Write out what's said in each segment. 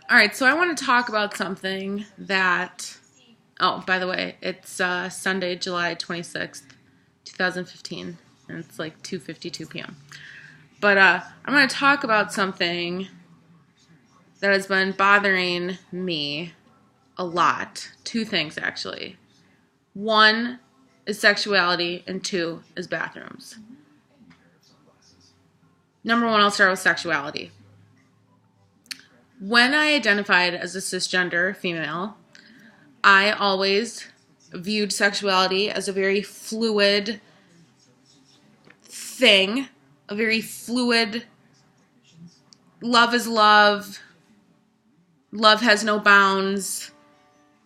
All right, so I want to talk about something that, oh, by the way, it's Sunday, July 26th, 2015, and it's like 2:52 p.m. But I'm going to talk about something that has been bothering me a lot. Two things, actually. One is sexuality, and two is bathrooms. Number one, I'll start with sexuality. When I identified as a cisgender female, I always viewed sexuality as a very fluid thing, a very fluid, love is love, love has no bounds,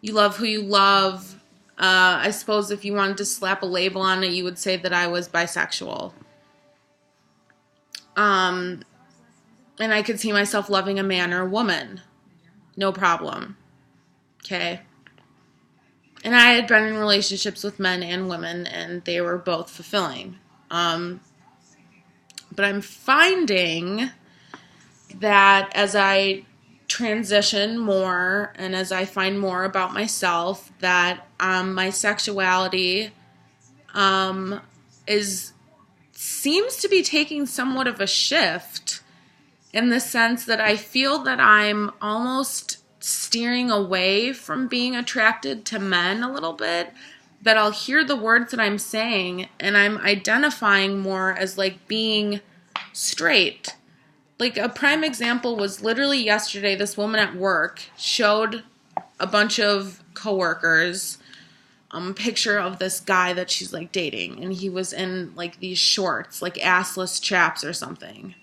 you love who you love. I suppose if you wanted to slap a label on it, you would say that I was bisexual. And I could see myself loving a man or a woman. No problem. Okay? And I had been in relationships with men and women, and they were both fulfilling. But I'm finding that as I transition more and as I find more about myself, that my sexuality seems to be taking somewhat of a shift, in the sense that I feel that I'm almost steering away from being attracted to men a little bit, that I'll hear the words that I'm saying and I'm identifying more as like being straight. Like a prime example was literally yesterday, this woman at work showed a bunch of coworkers a picture of this guy that she's like dating, and he was in like these shorts, like assless chaps or something.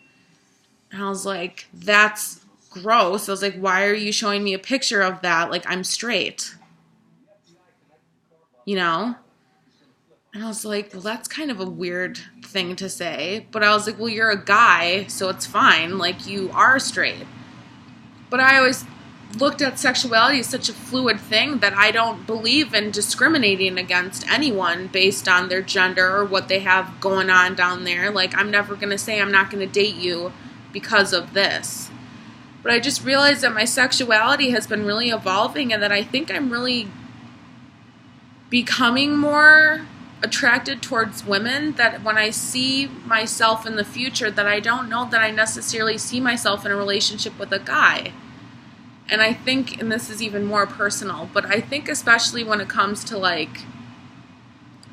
And I was like, that's gross. I was like, why are you showing me a picture of that? Like, I'm straight. You know? And I was like, well, that's kind of a weird thing to say. But I was like, well, you're a guy, so it's fine. Like, you are straight. But I always looked at sexuality as such a fluid thing that I don't believe in discriminating against anyone based on their gender or what they have going on down there. Like, I'm never going to say I'm not going to date you because of this. But I just realized that my sexuality has been really evolving, and that I think I'm really becoming more attracted towards women, that when I see myself in the future, that I don't know that I necessarily see myself in a relationship with a guy. And I think, and this is even more personal, but I think especially when it comes to like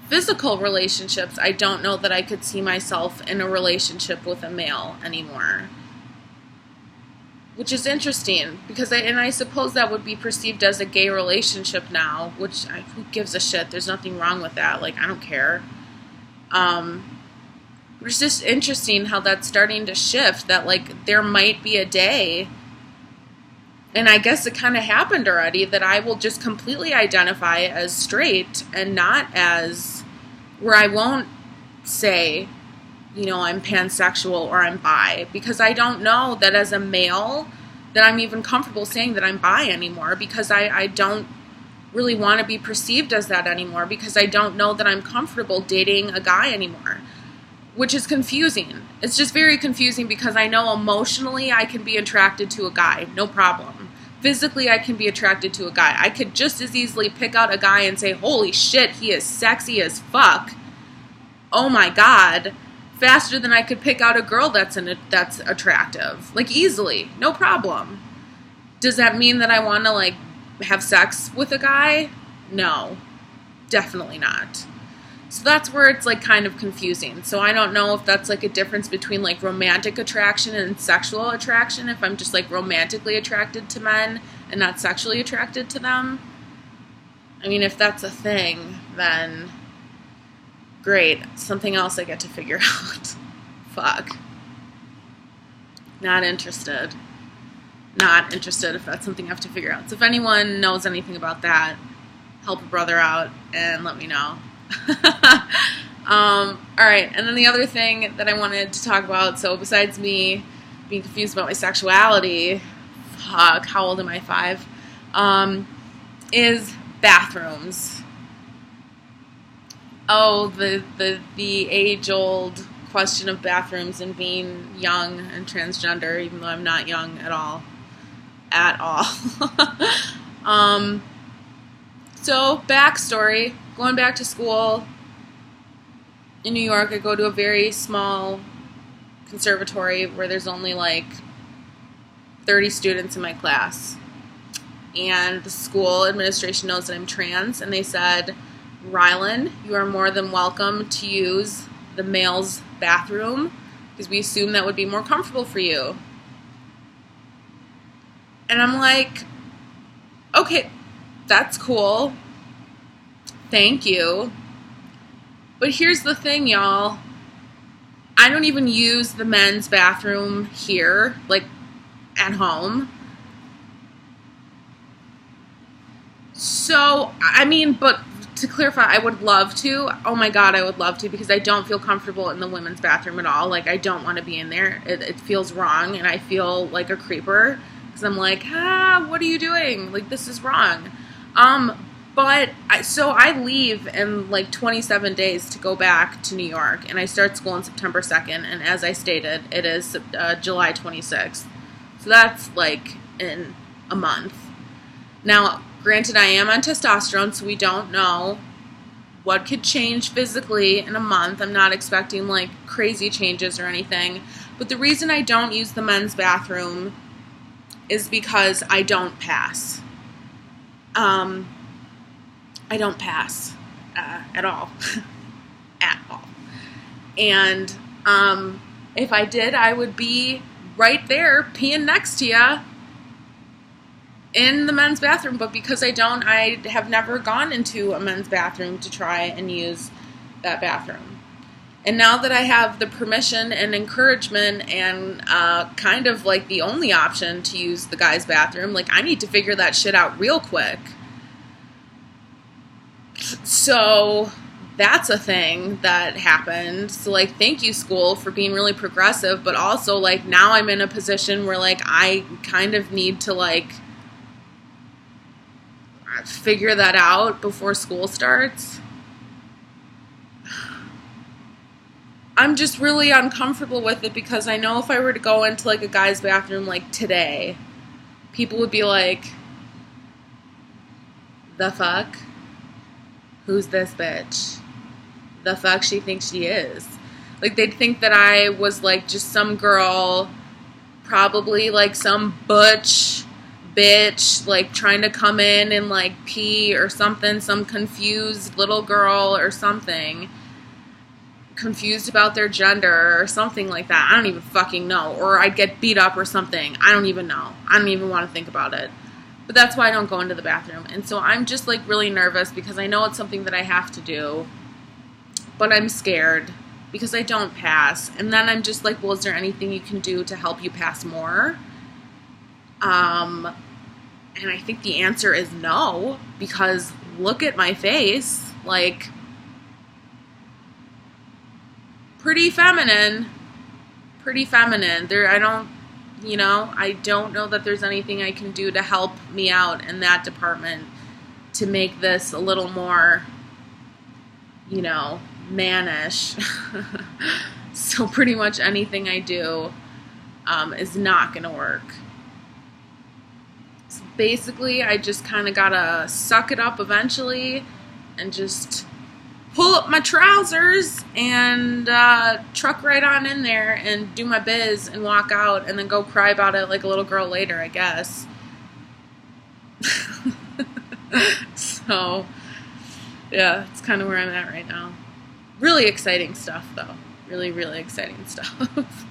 physical relationships, I don't know that I could see myself in a relationship with a male anymore. Which is interesting, because I suppose that would be perceived as a gay relationship now, which who gives a shit? There's nothing wrong with that. Like, I don't care. It's just interesting how that's starting to shift, that like there might be a day, and I guess it kind of happened already, that I will just completely identify as straight and not as, where I won't say, you know, I'm pansexual or I'm bi, because I don't know that as a male that I'm even comfortable saying that I'm bi anymore, because I don't really want to be perceived as that anymore, because I don't know that I'm comfortable dating a guy anymore, which is confusing. It's just very confusing, because I know emotionally I can be attracted to a guy, no problem. Physically I can be attracted to a guy. I could just as easily pick out a guy and say, holy shit, he is sexy as fuck. Oh my god. Faster than I could pick out a girl that's attractive. Like, easily. No problem. Does that mean that I want to, like, have sex with a guy? No. Definitely not. So that's where it's, like, kind of confusing. So I don't know if that's, like, a difference between, like, romantic attraction and sexual attraction. If I'm just, like, romantically attracted to men and not sexually attracted to them. I mean, if that's a thing, then great. Something else I get to figure out. Fuck. Not interested. Not interested if that's something I have to figure out. So if anyone knows anything about that, help a brother out and let me know. Alright, and then the other thing that I wanted to talk about, so besides me being confused about my sexuality, fuck, how old am I, 5? Is bathrooms. Oh, the age-old question of bathrooms and being young and transgender, even though I'm not young at all. at all. So, backstory, going back to school in New York, I go to a very small conservatory where there's only like 30 students in my class. And the school administration knows that I'm trans, and they said, Rylan, you are more than welcome to use the male's bathroom because we assume that would be more comfortable for you. And I'm like, okay, that's cool. Thank you. But here's the thing, y'all. I don't even use the men's bathroom here, like at home. So, I mean, but to clarify, I would love to. Oh my God, I would love to, because I don't feel comfortable in the women's bathroom at all. Like, I don't want to be in there. It feels wrong, and I feel like a creeper. Because I'm like, what are you doing? Like, this is wrong. So I leave in like 27 days to go back to New York, and I start school on September 2nd, and as I stated, it is July 26th. So that's like in a month. Now, granted, I am on testosterone, so we don't know what could change physically in a month. I'm not expecting like crazy changes or anything. But the reason I don't use the men's bathroom is because I don't pass. I don't pass at all. At all. And if I did, I would be right there peeing next to you in the men's bathroom. But because I don't, I have never gone into a men's bathroom to try and use that bathroom. And now that I have the permission and encouragement and kind of like the only option to use the guy's bathroom, like, I need to figure that shit out real quick. So that's a thing that happened. So, like, thank you, school, for being really progressive. But also, like, now I'm in a position where, like, I kind of need to, like, figure that out before school starts. I'm just really uncomfortable with it, because I know if I were to go into like a guy's bathroom like today, people would be like, the fuck? Who's this bitch? The fuck she thinks she is? Like, they'd think that I was like just some girl, probably like some butch bitch, like trying to come in and like pee or something, some confused little girl or something. Confused about their gender or something like that. I don't even fucking know. Or I'd get beat up or something. I don't even know. I don't even want to think about it. But that's why I don't go into the bathroom. And so I'm just like really nervous, because I know it's something that I have to do. But I'm scared because I don't pass. And then I'm just like, well, is there anything you can do to help you pass more? And I think the answer is no, because look at my face. Like, pretty feminine. I don't know that there's anything I can do to help me out in that department to make this a little more, mannish. So pretty much anything I do is not going to work. So basically, I just kind of gotta suck it up eventually and just pull up my trousers and truck right on in there and do my biz and walk out, and then go cry about it like a little girl later, I guess. So, yeah, it's kind of where I'm at right now. Really exciting stuff, though. Really, really exciting stuff.